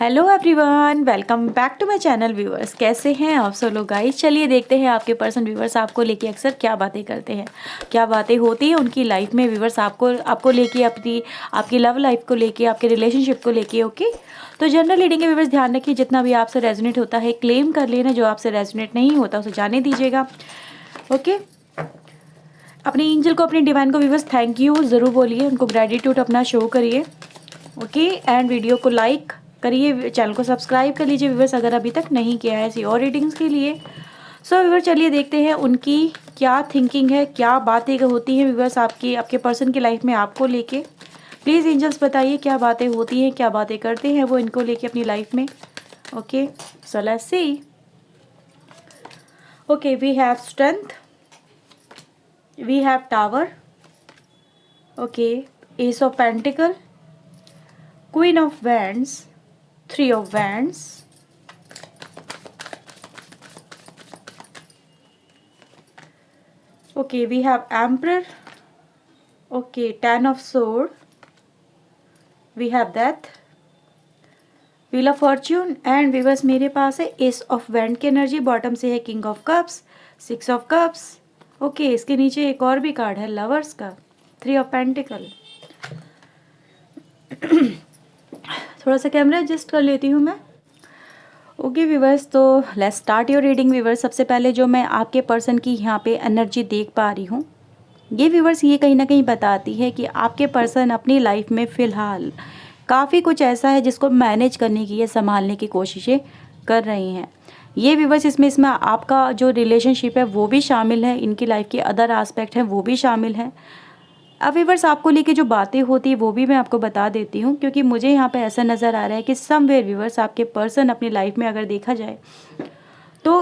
Hello everyone, welcome back to my channel viewers. कैसे हैं आप सब लोग गाइस। चलिए देखते हैं आपके पर्सन व्यूअर्स आपको लेके अक्सर क्या बातें करते हैं, क्या बातें होती हैं उनकी लाइफ में। व्यूअर्स आपको लेके आपकी लव लाइफ को लेके, आपके रिलेशनशिप को लेके। ओके, तो जनरल रीडिंग के व्यूअर्स ध्यान रखिए, जितना भी आपसे रेजोनेट होता है क्लेम कर लेना, जो आपसे रेजोनेट नहीं होता उसे जाने दीजिएगा। ओके, अपने एंजल को, अपने डिवाइन को व्यूअर्स थैंक यू ज़रूर बोलिए, उनको ग्रेटिट्यूड अपना शो करिए। ओके, एंड वीडियो को लाइक करिए, चैनल को सब्सक्राइब कर लीजिए व्यूअर्स अगर अभी तक नहीं किया है ऐसी और रीडिंग्स के लिए। सो व्यूअर्स चलिए देखते हैं उनकी क्या थिंकिंग है, क्या बातें होती हैं व्यूअर्स आपके पर्सन की लाइफ में आपको लेके। प्लीज़ एंजल्स बताइए क्या बातें होती हैं, क्या बातें करते हैं वो इनको लेके अपनी लाइफ में। Okay, so let's see. Okay, we have strength, we have tower, okay, ace of pentacle, queen of wands, three of wands, okay, we have emperor, okay, 10 of sword, we have death, wheel of fortune, and viewers मेरे पास है S of wand की energy, bottom से है king of cups, six of cups. Okay, इसके नीचे एक और भी कार्ड है लवर्स का, थ्री ऑफ पेंटिकल। थोड़ा सा कैमरा एडजस्ट कर लेती हूँ मैं। ओके व्यूवर्स, तो let's start your reading viewers. सबसे पहले जो मैं आपके पर्सन की यहाँ पे एनर्जी देख पा रही हूँ, ये व्यूवर्स ये कहीं ना कहीं बताती है कि आपके पर्सन अपनी लाइफ में फ़िलहाल काफ़ी कुछ ऐसा है जिसको मैनेज करने की या संभालने की कोशिशें कर रही हैं। ये व्यूवर्स इसमें आपका जो रिलेशनशिप है वो भी शामिल है, इनकी लाइफ के अदर एस्पेक्ट हैं वो भी शामिल हैं। अब व्यूवर्स आपको लेके जो बातें होती है वो भी मैं आपको बता देती हूँ, क्योंकि मुझे यहाँ पे ऐसा नज़र आ रहा है कि समवेयर व्यूवर्स आपके पर्सन अपनी लाइफ में अगर देखा जाए तो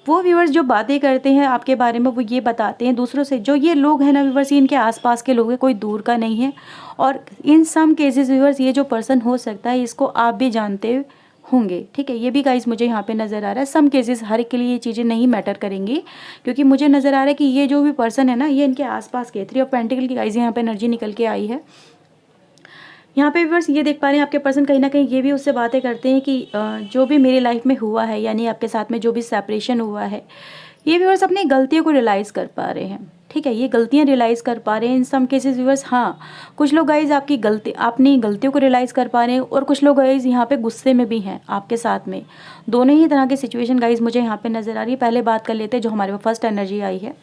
वो व्यूवर्स जो बातें करते हैं आपके बारे में वो ये बताते हैं दूसरों से। जो ये लोग हैं ना व्यूवर्स, ये इनके आसपास के लोग हैं, कोई दूर का नहीं है। और इन सम केसेस व्यूवर्स ये जो पर्सन हो सकता है इसको आप भी जानते होंगे, ठीक है। ये भी गाइस मुझे यहाँ पे नज़र आ रहा है। सम केसेस, हर एक के लिए ये चीज़ें नहीं मैटर करेंगी, क्योंकि मुझे नज़र आ रहा है कि ये जो भी पर्सन है ना ये इनके आसपास के। थ्री ऑफ पेंटिकल की गाइस यहाँ पे एनर्जी निकल के आई है। यहाँ पे व्यूअर्स ये देख पा रहे हैं आपके पर्सन कहीं ना कहीं ये भी उससे बातें करते हैं कि जो भी मेरी लाइफ में हुआ है, यानी आपके साथ में जो भी सेपरेशन हुआ है, ये व्यूअर्स अपनी गलतियों को रियलाइज़ कर पा रहे हैं, ठीक है। ये गलतियाँ रियलाइज़ कर पा रहे हैं इन सम केसेस व्यूअर्स। हाँ, कुछ लोग गाइज अपनी गलतियों को रियलाइज़ कर पा रहे हैं, और कुछ लोग गाइज यहाँ पे गुस्से में भी हैं आपके साथ में। दोनों ही तरह की सिचुएशन गाइज मुझे यहाँ पे नज़र आ रही है। पहले बात कर लेते हैं जो हमारे पास फर्स्ट एनर्जी आई है।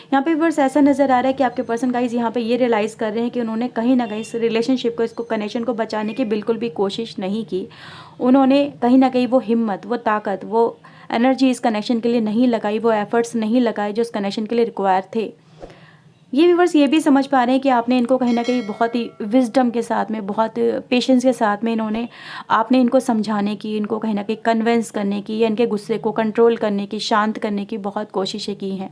यहाँ पे व्यूअर्स ऐसा नज़र आ रहा है कि आपके पर्सन गाइज यहाँ पे ये रियलाइज़ कर रहे हैं कि उन्होंने कहीं ना कहीं इस रिलेशनशिप को, इसको कनेक्शन को बचाने की बिल्कुल भी कोशिश नहीं की। उन्होंने कहीं ना कहीं वो हिम्मत, वो ताकत, वो एनर्जी इस कनेक्शन के लिए नहीं लगाई, वो एफर्ट्स नहीं लगाए जो इस कनेक्शन के लिए रिक्वायर थे। ये व्यूअर्स ये भी समझ पा रहे हैं कि आपने इनको कहीं ना कहीं बहुत ही विजडम के साथ में, बहुत पेशेंस के साथ में आपने इनको समझाने की, इनको कहीं ना कहीं कन्विंस करने की, या इनके गुस्से को कंट्रोल करने की, शांत करने की बहुत कोशिशें की हैं।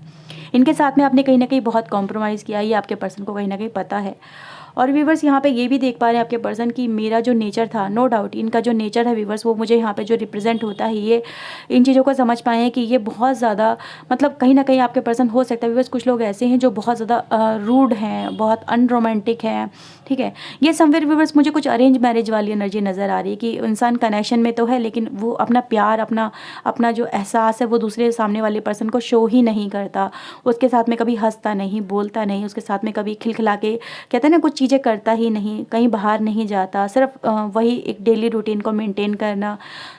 इनके साथ में आपने कहीं ना कहीं बहुत कॉम्प्रोमाइज़ किया, ये आपके पर्सन को कहीं ना कहीं पता है। और व्यूवर्स यहाँ पे ये भी देख पा रहे हैं आपके पर्सन की मेरा जो नेचर था, नो डाउट इनका जो नेचर है व्यूवर्स वो मुझे यहाँ पे जो रिप्रेजेंट होता है, ये इन चीज़ों को समझ पाए हैं कि ये बहुत ज़्यादा, मतलब कहीं ना कहीं आपके पर्सन हो सकता है व्यूवर्स कुछ लोग ऐसे हैं जो बहुत ज़्यादा रूड हैं, बहुत अनरोमांटिक हैं, ठीक है। ये समवेयर व्यूवर्स मुझे कुछ अरेंज मैरिज वाली एनर्जी नज़र आ रही है कि इंसान कनेक्शन में तो है लेकिन वो अपना प्यार, अपना जो एहसास है वो दूसरे सामने वाले पर्सन को शो ही नहीं करता। उसके साथ में कभी हंसता नहीं, बोलता नहीं, उसके साथ में कभी खिलखिला के कहते हैं ना कुछ चीज़ें करता ही नहीं, कहीं बाहर नहीं जाता, सिर्फ वही एक डेली रूटीन को मेंटेन करना।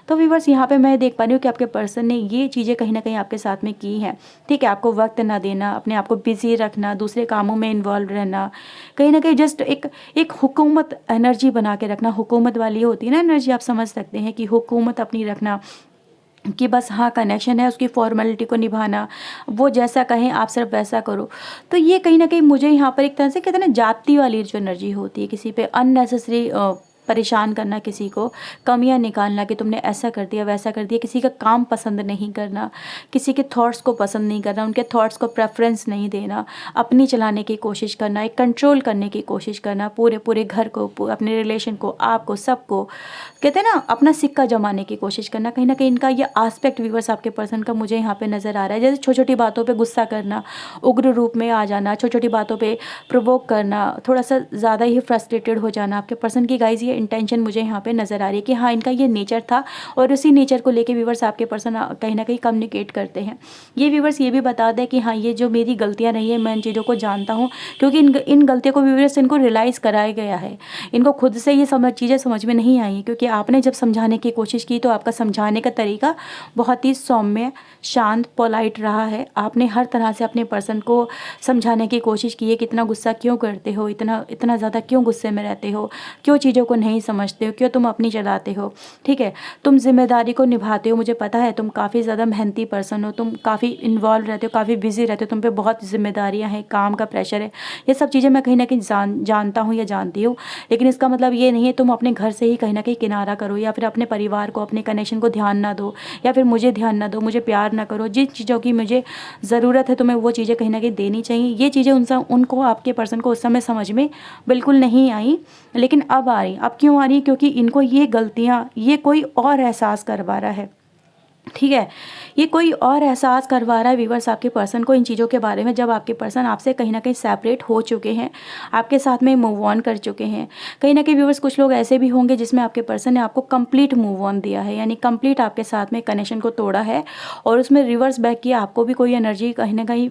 तो व्यूवर्स यहाँ पे मैं देख पा रही हूँ कि आपके पर्सन ने ये चीज़ें कहीं ना कहीं आपके साथ में की हैं, ठीक है। आपको वक्त ना देना, अपने आप को बिजी रखना, दूसरे कामों में इन्वॉल्व रहना, कहीं ना कहीं जस्ट एक हुकूमत एनर्जी बना के रखना। हुकूमत वाली होती है ना एनर्जी, आप समझ सकते हैं कि हुकूमत अपनी रखना, कि बस हाँ कनेक्शन है उसकी फॉर्मेलिटी को निभाना, वो जैसा कहें आप सिर्फ वैसा करो। तो ये कहीं ना कहीं मुझे यहाँ पर एक तरह से कहते हैं ना जाति वाली जो एनर्जी होती है, किसी पे अननेसेसरी परेशान करना, किसी को कमियां निकालना कि तुमने ऐसा कर दिया वैसा कर दिया, किसी का काम पसंद नहीं करना, किसी के थॉट्स को पसंद नहीं करना, उनके थॉट्स को प्रेफरेंस नहीं देना, अपनी चलाने की कोशिश करना, एक कंट्रोल करने की कोशिश करना, पूरे घर को, अपने रिलेशन को, आपको, सबको कहते हैं ना अपना सिक्का जमाने की कोशिश करना। कहीं ना कहीं इनका ये आस्पेक्ट व्यूवर्स आपके पर्सन का मुझे यहाँ पे नज़र आ रहा है। जैसे छोटी छोटी बातों पे गुस्सा करना, उग्र रूप में आ जाना, छोटी छोटी बातों पे प्रोवोक करना, थोड़ा सा ज़्यादा ही फ्रस्ट्रेटेड हो जाना। आपके पर्सन की गाइज ये इंटेंशन मुझे यहाँ पे नज़र आ रही है कि हाँ इनका ये नेचर था और उसी नेचर को लेके व्यूवर्स आपके पर्सन कहीं ना कहीं कम्युनिकेट करते हैं। ये व्यूवर्स ये भी बता दें कि हाँ ये जो मेरी गलतियाँ रही है, मैं इन चीज़ों को जानता हूँ, क्योंकि इन गलतियों को व्यूवर्स इनको रियलाइज़ कराया गया है। इनको खुद से ये चीज़ें समझ में नहीं आई, क्योंकि आपने जब समझाने की कोशिश की तो आपका समझाने का तरीका बहुत ही सौम्य, शांत, पोलाइट रहा है। आपने हर तरह से अपने पर्सन को समझाने की कोशिश की है कि इतना गुस्सा क्यों करते हो, इतना ज़्यादा क्यों गुस्से में रहते हो, क्यों चीज़ों को नहीं समझते हो, क्यों तुम अपनी चलाते हो, ठीक है, तुम जिम्मेदारी को निभाते हो। मुझे पता है तुम काफ़ी ज़्यादा मेहनती पर्सन हो, तुम काफ़ी इन्वॉल्व रहते हो, काफ़ी बिजी रहते हो, तुम पे बहुत जिम्मेदारियाँ हैं, काम का प्रेशर है, ये सब चीज़ें मैं कहीं ना कहीं जानता हूँ या जानती हूँ। लेकिन इसका मतलब ये नहीं है तुम अपने घर से ही कहीं ना कहीं किनारा करो, या फिर अपने परिवार को, अपने कनेक्शन को ध्यान ना दो, या फिर मुझे ध्यान ना दो, मुझे प्यार ना करो। जिन चीज़ों की मुझे ज़रूरत है तुम्हें वो चीज़ें कहीं ना कहीं देनी चाहिए। ये चीज़ें उनको आपके पर्सन को उस समय समझ में बिल्कुल नहीं आई, लेकिन अब आ रही। अब क्यों आ रही? क्योंकि इनको ये गलतियाँ ये कोई और एहसास करवा रहा है, ठीक है, ये कोई और एहसास करवा रहा है व्यूवर्स आपके पर्सन को इन चीज़ों के बारे में, जब आपके पर्सन आपसे कहीं ना कहीं सेपरेट हो चुके हैं, आपके साथ में मूव ऑन कर चुके हैं। कहीं ना कहीं व्यूवर्स कुछ लोग ऐसे भी होंगे जिसमें आपके पर्सन ने आपको कंप्लीट मूव ऑन दिया है, यानी कंप्लीट आपके साथ में कनेक्शन को तोड़ा है और उसमें रिवर्स बैक किया। आपको भी कोई एनर्जी कहीं ना कहीं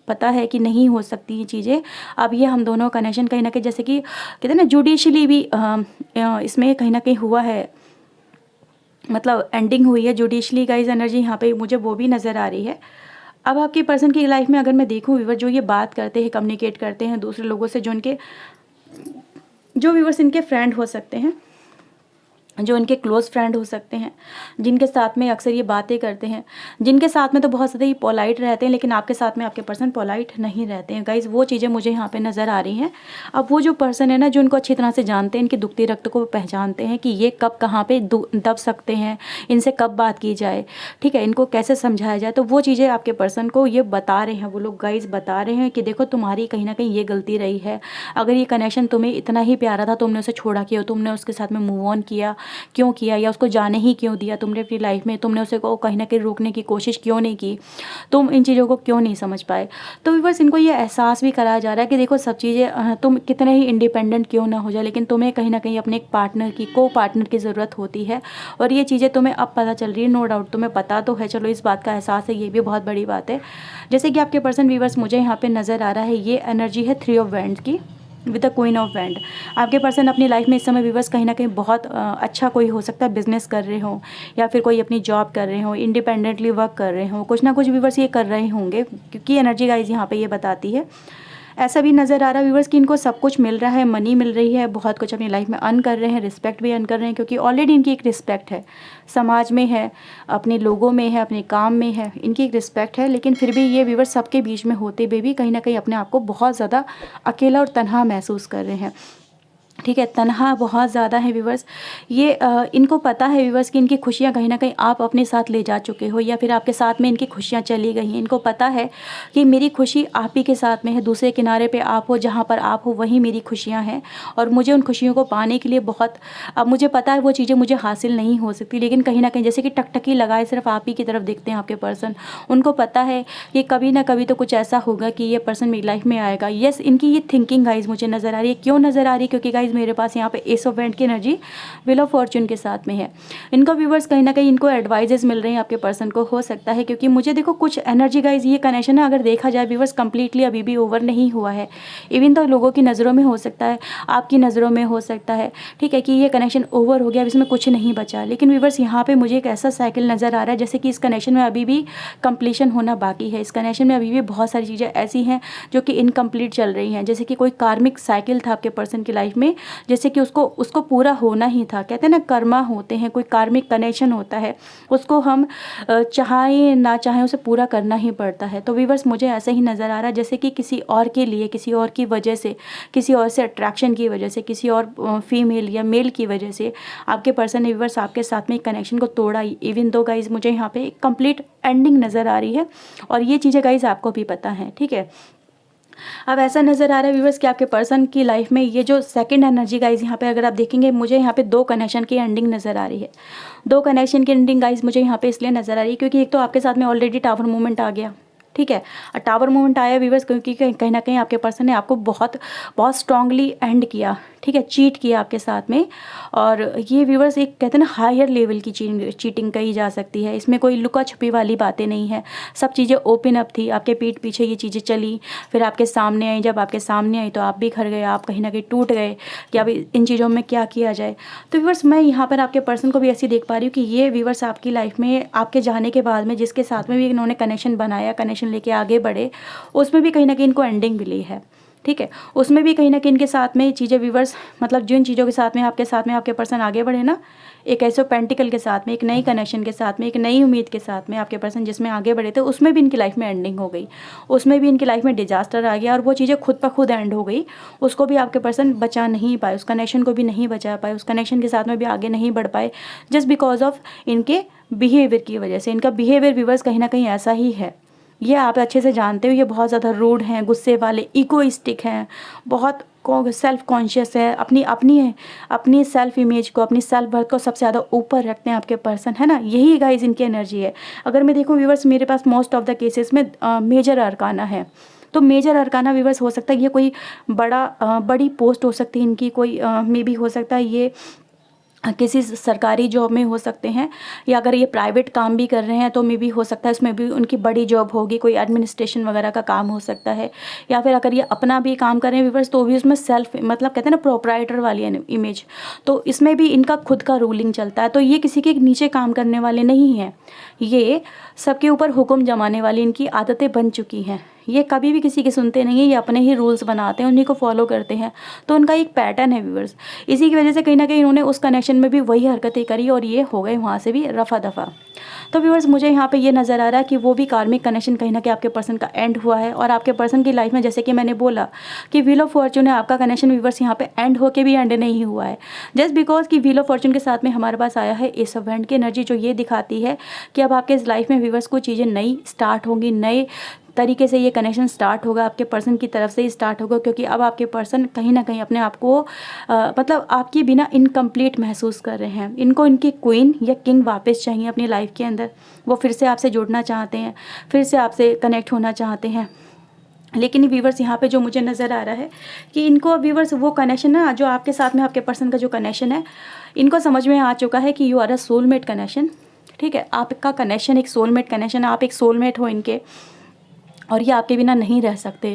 पता है कि नहीं हो सकती ये चीज़ें। अब ये हम दोनों कनेक्शन कहीं ना कहीं जैसे कि कहते हैं ना जुडिशली भी इसमें कहीं ना कहीं हुआ है, मतलब एंडिंग हुई है जुडिशली गाइस। एनर्जी यहाँ पे मुझे वो भी नज़र आ रही है। अब आपके पर्सन की लाइफ में अगर मैं देखूँ व्यूवर, जो ये बात करते हैं, कम्युनिकेट करते हैं दूसरे लोगों से, जो व्यूवर्स इनके फ्रेंड हो सकते हैं, जो इनके क्लोज़ फ्रेंड हो सकते हैं, जिनके साथ में अक्सर ये बातें करते हैं, जिनके साथ में तो बहुत ज़्यादा ही पोलाइट रहते हैं, लेकिन आपके साथ में आपके पर्सन पोलाइट नहीं रहते हैं गाइज़। वो चीज़ें मुझे यहाँ पे नज़र आ रही हैं। अब वो जो पर्सन है ना, जो इनको अच्छी तरह से जानते हैं, इनकी दुखती रक्त को पहचानते हैं कि ये कब कहाँ पे दब सकते हैं, इनसे कब बात की जाए, ठीक है, इनको कैसे समझाया जाए, तो वो चीज़ें आपके पर्सन को ये बता रहे हैं। वो लोग गाइज़ बता रहे हैं कि देखो तुम्हारी कहीं ना कहीं ये गलती रही है। अगर ये कनेक्शन तुम्हें इतना ही प्यारा था, तुमने उसे छोड़ा क्यों, तुमने उसके साथ में मूव ऑन क्यों किया, या उसको जाने ही क्यों दिया तुमने अपनी लाइफ में, तुमने उसे को कहीं ना कहीं रोकने की कोशिश क्यों नहीं की, तुम इन चीज़ों को क्यों नहीं समझ पाए। तो व्यूअर्स इनको ये एहसास भी कराया जा रहा है कि देखो सब चीज़ें, तुम कितने ही इंडिपेंडेंट क्यों ना हो जाए, लेकिन तुम्हें कहीं ना कहीं अपने एक पार्टनर की, को पार्टनर की ज़रूरत होती है। और ये चीज़ें तुम्हें अब पता चल रही है, नो डाउट तुम्हें पता तो है, चलो इस बात का एहसास है, ये भी बहुत बड़ी बात है। जैसे कि आपके पर्सन व्यूअर्स मुझे यहाँ पे नज़र आ रहा है, ये एनर्जी है 3 ऑफ वैंड्स की with the queen of wand. आपके पर्सन अपनी लाइफ में इस समय व्यूअर्स कहीं ना कहीं बहुत अच्छा कोई हो सकता है, बिजनेस कर रहे हो या फिर कोई अपनी जॉब कर रहे हो, इंडिपेंडेंटली वर्क कर रहे हो, कुछ ना कुछ व्यूअर्स ये कर रहे होंगे, क्योंकि एनर्जी गाइज यहाँ पे ये बताती है। ऐसा भी नज़र आ रहा है व्यूअर्स कि इनको सब कुछ मिल रहा है, मनी मिल रही है, बहुत कुछ अपनी लाइफ में अर्न कर रहे हैं, रिस्पेक्ट भी अर्न कर रहे हैं, क्योंकि ऑलरेडी इनकी एक रिस्पेक्ट है, समाज में है, अपने लोगों में है, अपने काम में है, इनकी एक रिस्पेक्ट है। लेकिन फिर भी ये व्यूअर्स सबके बीच में होते हुए भी कहीं ना कहीं अपने आप को बहुत ज़्यादा अकेला और तन्हा महसूस कर रहे हैं, ठीक है, तन्हा बहुत ज़्यादा है व्यूवर्स। ये इनको पता है व्यूवर्स कि इनकी खुशियाँ कहीं ना कहीं आप अपने साथ ले जा चुके हो, या फिर आपके साथ में इनकी खुशियाँ चली गई हैं। इनको पता है कि मेरी खुशी आप ही के साथ में है, दूसरे किनारे पे आप हो, जहाँ पर आप हो वहीं मेरी खुशियाँ हैं, और मुझे उन खुशियों को पाने के लिए अब मुझे पता है वो चीज़ें मुझे हासिल नहीं हो सकती, लेकिन कहीं ना कहीं जैसे कि टकटकी लगाए सिर्फ आप ही की तरफ देखते हैं आपके पर्सन। उनको पता है कि कभी ना कभी तो कुछ ऐसा होगा कि ये पर्सन मेरी लाइफ में आएगा। यस, इनकी ये थिंकिंग गाइज मुझे नज़र आ रही है। क्यों नज़र आ रही है? क्योंकि गाइज मेरे पास यहाँ पे एस ऑफ वैंड की एनर्जी व्हील ऑफ फॉर्चून के साथ में है। इनको व्यूवर्स कहीं ना कहीं इनको एडवाइजेस मिल रहे हैं आपके पर्सन को, हो सकता है, क्योंकि मुझे देखो कुछ एनर्जी गाइज ये कनेक्शन है, अगर देखा जाए व्यूवर्स कंप्लीटली अभी भी ओवर नहीं हुआ है। इवन तो लोगों की नज़रों में हो सकता है, आपकी नज़रों में हो सकता है, ठीक है, कि ये कनेक्शन ओवर हो गया, अब इसमें कुछ नहीं बचा। लेकिन व्यूवर्स यहाँ पे मुझे एक ऐसा साइकिल नज़र आ रहा है जैसे कि इस कनेक्शन में अभी भी कंप्लीशन होना बाकी है। इस कनेक्शन में अभी भी बहुत सारी चीज़ें ऐसी हैं जो कि इनकम्प्लीट चल रही हैं, जैसे कि कोई कार्मिक साइकिल था आपके पर्सन की लाइफ में, जैसे कि उसको पूरा होना ही था। कहते हैं ना, कर्मा होते हैं, कोई कार्मिक कनेक्शन होता है, उसको हम चाहें ना चाहें उसे पूरा करना ही पड़ता है। तो व्यूअर्स मुझे ऐसे ही नज़र आ रहा है जैसे कि किसी और के लिए, किसी और की वजह से, किसी और से अट्रैक्शन की वजह से, किसी और फीमेल या मेल की वजह से आपके पर्सन ने व्यूअर्स आपके साथ में कनेक्शन को तोड़ा। इवन दो गाइज मुझे यहाँ पे एक कंप्लीट एंडिंग नज़र आ रही है, और ये चीज़ें गाइज आपको भी पता है, ठीक है। अब ऐसा नज़र आ रहा है व्यूवर्स कि आपके पर्सन की लाइफ में ये जो सेकंड एनर्जी गाइज यहाँ पे अगर आप देखेंगे, मुझे यहाँ पे 2 कनेक्शन की एंडिंग नज़र आ रही है। 2 कनेक्शन की एंडिंग गाइज मुझे यहाँ पे इसलिए नज़र आ रही है क्योंकि एक तो आपके साथ में ऑलरेडी टावर मूवमेंट आ गया, ठीक है। टावर मूवमेंट आया व्यूअर्स, क्योंकि कहीं ना कहीं आपके पर्सन ने आपको बहुत बहुत स्ट्रांगली एंड किया, ठीक है, चीट किया आपके साथ में। और ये व्यूअर्स एक कहते हैं ना हायर लेवल की चीटिंग कही जा सकती है। इसमें कोई लुका छुपी वाली बातें नहीं है, सब चीज़ें ओपन अप थी। आपके पीठ पीछे ये चीज़ें चली, फिर आपके सामने आई। जब आपके सामने आई तो आप भी खर गए, आप कहीं ना कहीं टूट गए कि अब इन चीज़ों में क्या किया जाए। तो व्यूअर्स मैं यहाँ पर आपके पर्सन को भी ऐसी देख पा रही हूँ कि ये व्यूअर्स आपकी लाइफ में आपके जाने के बाद में जिसके साथ में भी इन्होंने कनेक्शन बनाया, कनेक्शन लेके आगे बढ़े, उसमें भी कहीं ना कहीं इनको एंडिंग मिली है, ठीक है। उसमें भी कहीं ना कहीं इनके साथ में चीज़ें व्यूअर्स, मतलब जिन चीज़ों के साथ में आपके पर्सन आगे बढ़े ना, एक ऐसे पेंटिकल के साथ में, एक नई कनेक्शन के साथ में, एक नई उम्मीद के साथ में आपके पर्सन जिसमें आगे बढ़े थे, उसमें भी इनकी लाइफ में एंडिंग हो गई। उसमें भी इनकी लाइफ में डिजास्टर आ गया और वो चीज़ें खुद ब खुद एंड हो गई। उसको भी आपके पर्सन बचा नहीं पाए, उस कनेक्शन को भी नहीं बचा पाए, उस कनेक्शन के साथ में भी आगे नहीं बढ़ पाए, जस्ट बिकॉज ऑफ इनके बिहेवियर की वजह से। इनका बिहेवियर व्यूअर्स कहीं ना कहीं ऐसा ही है, ये आप अच्छे से जानते हो। ये बहुत ज़्यादा रूड हैं, गुस्से वाले, इगोइस्टिक हैं, बहुत सेल्फ कॉन्शियस है, अपनी सेल्फ इमेज को, अपनी सेल्फ वर्थ को सबसे ज़्यादा ऊपर रखते हैं आपके पर्सन, है ना। यही गाइस इनकी एनर्जी है। अगर मैं देखूँ व्यूअर्स, मेरे पास मोस्ट ऑफ द केसेस में मेजर अरकाना है। तो मेजर अरकाना व्यूअर्स हो सकता है ये कोई बड़ी पोस्ट हो सकती है इनकी, कोई मे बी हो सकता है ये किसी सरकारी जॉब में हो सकते हैं, या अगर ये प्राइवेट काम भी कर रहे हैं तो मे भी हो सकता है इसमें भी उनकी बड़ी जॉब होगी, कोई एडमिनिस्ट्रेशन वगैरह का काम हो सकता है। या फिर अगर ये अपना भी काम कर रहे हैं व्यूअर्स तो भी उसमें सेल्फ, मतलब कहते हैं ना प्रोप्राइटर वाली इमेज, तो इसमें भी इनका खुद का रूलिंग चलता है। तो ये किसी के नीचे काम करने वाले नहीं हैं, ये सबके ऊपर हुक्म जमाने वाली इनकी आदतें बन चुकी हैं। ये कभी भी किसी की सुनते नहीं है, ये अपने ही रूल्स बनाते हैं, उन्हीं को फॉलो करते हैं। तो उनका एक पैटर्न है व्यूअर्स। इसी की वजह से कहीं ना कहीं इन्होंने उस कनेक्शन में भी वही हरकतें करी और ये हो गए वहाँ से भी रफा दफा। तो व्यूअर्स मुझे यहाँ पे ये नज़र आ रहा है कि वो भी कार्मिक कनेक्शन कहीं ना कहीं आपके पर्सन का एंड हुआ है। और आपके पर्सन की लाइफ में जैसे कि मैंने बोला कि व्हील ऑफ फॉर्चून है, आपका कनेक्शन व्यूअर्स यहाँ पे एंड होके भी एंड नहीं हुआ है, जस्ट बिकॉज कि व्हील ऑफ फॉर्चून के साथ में हमारे पास आया है एस ऑफ हैंड की एनर्जी, जो ये दिखाती है कि अब आपके इस लाइफ में व्यूअर्स कुछ चीज़ें नई स्टार्ट होंगी, नए तरीके से ये कनेक्शन स्टार्ट होगा, आपके पर्सन की तरफ से ही स्टार्ट होगा। क्योंकि अब आपके पर्सन कहीं ना कहीं अपने आप को मतलब आपके बिना इनकम्प्लीट महसूस कर रहे हैं। इनको इनकी क्वीन या किंग वापस चाहिए अपनी लाइफ के अंदर। वो फिर से आपसे जुड़ना चाहते हैं, फिर से आपसे कनेक्ट होना चाहते हैं। लेकिन व्यूवर्स यहाँ पे जो मुझे नज़र आ रहा है कि इनको व्यूवर्स वो कनेक्शन ना, जो आपके साथ में आपके पर्सन का जो कनेक्शन है, इनको समझ में आ चुका है कि you are a soulmate connection, ठीक है। आपका कनेक्शन एक सोलमेट कनेक्शन है, आप एक सोलमेट हो इनके, और ये आपके बिना नहीं रह सकते।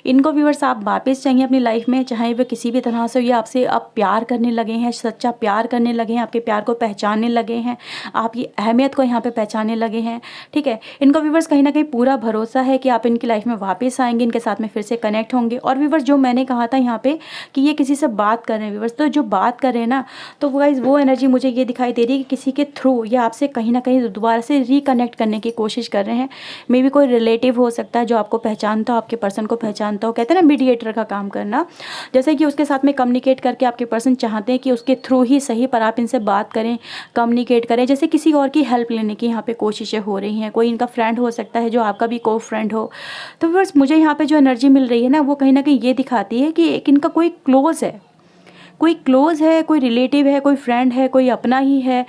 इनको व्यूअर्स आप वापस चाहिए अपनी लाइफ में, चाहे वो किसी भी तरह से, ये आपसे अब प्यार करने लगे हैं, सच्चा प्यार करने लगे हैं, आपके प्यार को पहचानने लगे हैं, आपकी अहमियत को यहाँ पे पहचानने लगे हैं, ठीक है। इनको व्यूअर्स कहीं ना कहीं पूरा भरोसा है कि आप इनकी लाइफ में वापस आएंगे, इनके साथ में फिर से कनेक्ट होंगे। और व्यूअर्स जो मैंने कहा था यहाँ पे कि ये किसी से बात कर रहे हैं व्यूअर्स, तो जो बात कर रहे हैं ना, तो गाइस वो एनर्जी मुझे ये दिखाई दे रही है कि किसी के थ्रू ये आपसे कहीं ना कहीं दोबारा से रिकनेक्ट करने की कोशिश कर रहे हैं। मे बी कोई रिलेटिव हो सकता है जो आपको पहचानता हो, आपके पर्सन को पहचानता हो। कहते हैं ना मीडिएटर का काम करना, जैसे कि उसके साथ में कम्युनिकेट करके आपके पर्सन चाहते हैं कि उसके थ्रू ही सही पर आप इनसे बात करें, कम्युनिकेट करें, जैसे किसी और की हेल्प लेने की यहाँ पे कोशिशें हो रही हैं। कोई इनका फ्रेंड हो सकता है जो आपका भी को फ्रेंड हो। तो बस मुझे यहाँ पे जो एनर्जी मिल रही है ना, वो कहीं ना कहीं ये दिखाती है कि एक इनका कोई क्लोज है, कोई रिलेटिव है, कोई फ्रेंड है, कोई अपना ही है,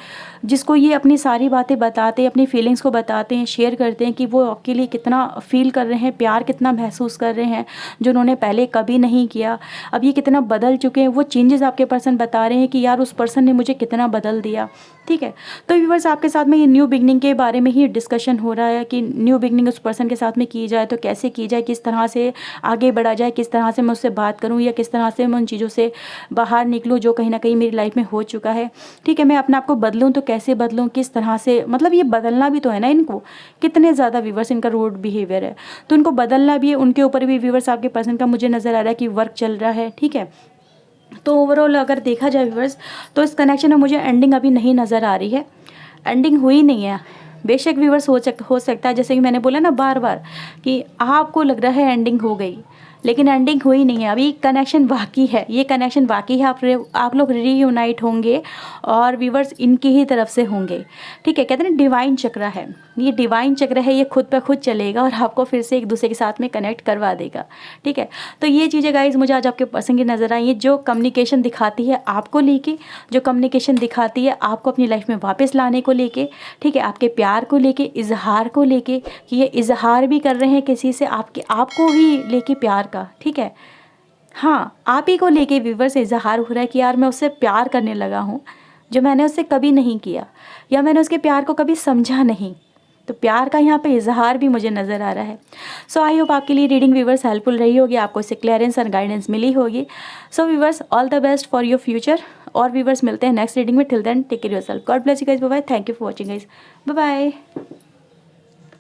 जिसको ये अपनी सारी बातें बताते हैं, अपनी फीलिंग्स को बताते हैं, शेयर करते हैं कि वो आपके लिए कितना फील कर रहे हैं, प्यार कितना महसूस कर रहे हैं, जो उन्होंने पहले कभी नहीं किया। अब ये कितना बदल चुके हैं, वो चेंजेस आपके पर्सन बता रहे हैं कि यार उस पर्सन ने मुझे कितना बदल दिया, ठीक है। तो व्यूअर्स आपके साथ में ये न्यू बिगनिंग के बारे में ही डिस्कशन हो रहा है कि न्यू बिगनिंग उस पर्सन के साथ में की जाए तो कैसे की जाए, किस तरह से आगे बढ़ा जाए, किस तरह से मैं उससे बात करूँ, या किस तरह से मैं उन चीज़ों से बाहर निकलूँ जो कहीं ना कहीं मेरी लाइफ में हो चुका है, ठीक है। मैं अपने आप को बदलूँ तो कैसे बदलूँ, किस तरह से, मतलब ये बदलना भी तो है ना इनको। कितने ज़्यादा व्यूअर्स इनका रूड बिहेवियर है, तो इनको बदलना भी है। उनके ऊपर भी व्यूअर्स आपके पर्सन का मुझे नज़र आ रहा है कि वर्क चल रहा है, ठीक है। तो ओवरऑल अगर देखा जाए व्यूअर्स, तो इस कनेक्शन में मुझे एंडिंग अभी नहीं नज़र आ रही है, एंडिंग हुई नहीं है। बेशक व्यूअर्स हो सकता है, जैसे कि मैंने बोला ना बार बार कि आपको लग रहा है एंडिंग हो गई, लेकिन एंडिंग हुई नहीं है, अभी कनेक्शन बाकी है, ये कनेक्शन बाकी है। आप लोग रीयूनाइट होंगे और व्यूवर्स इनकी ही तरफ से होंगे, ठीक है। कहते हैं ना डिवाइन चक्र है, ये डिवाइन चक्र है, ये खुद पे खुद चलेगा और आपको फिर से एक दूसरे के साथ में कनेक्ट करवा देगा, ठीक है। तो ये चीज़ें गाइस मुझे आज आपके पर्सन की नज़र आई है, जो कम्युनिकेशन दिखाती है आपको लेके, जो कम्युनिकेशन दिखाती है आपको अपनी लाइफ में वापस लाने को लेके, ठीक है, आपके प्यार को लेके, इजहार को लेके, कि ये इजहार भी कर रहे हैं किसी से आपको ही लेके प्यार का, ठीक है। हाँ, आप ही को लेके व्यूअर से इजहार हो रहा है कि यार मैं उससे प्यार करने लगा हूँ, जो मैंने उससे कभी नहीं किया, या मैंने उसके प्यार को कभी समझा नहीं। तो प्यार का यहाँ पे इजहार भी मुझे नज़र आ रहा है। सो आई होप आपके लिए रीडिंग व्यूअर्स हेल्पफुल रही होगी, आपको इससे क्लियरेंस और गाइडेंस मिली होगी। So viewers all the best for your future. और व्यूअर्स मिलते हैं नेक्स्ट रीडिंग में। Till then take care yourself, God bless you guys, bye bye, thank you for watching guys, bye bye.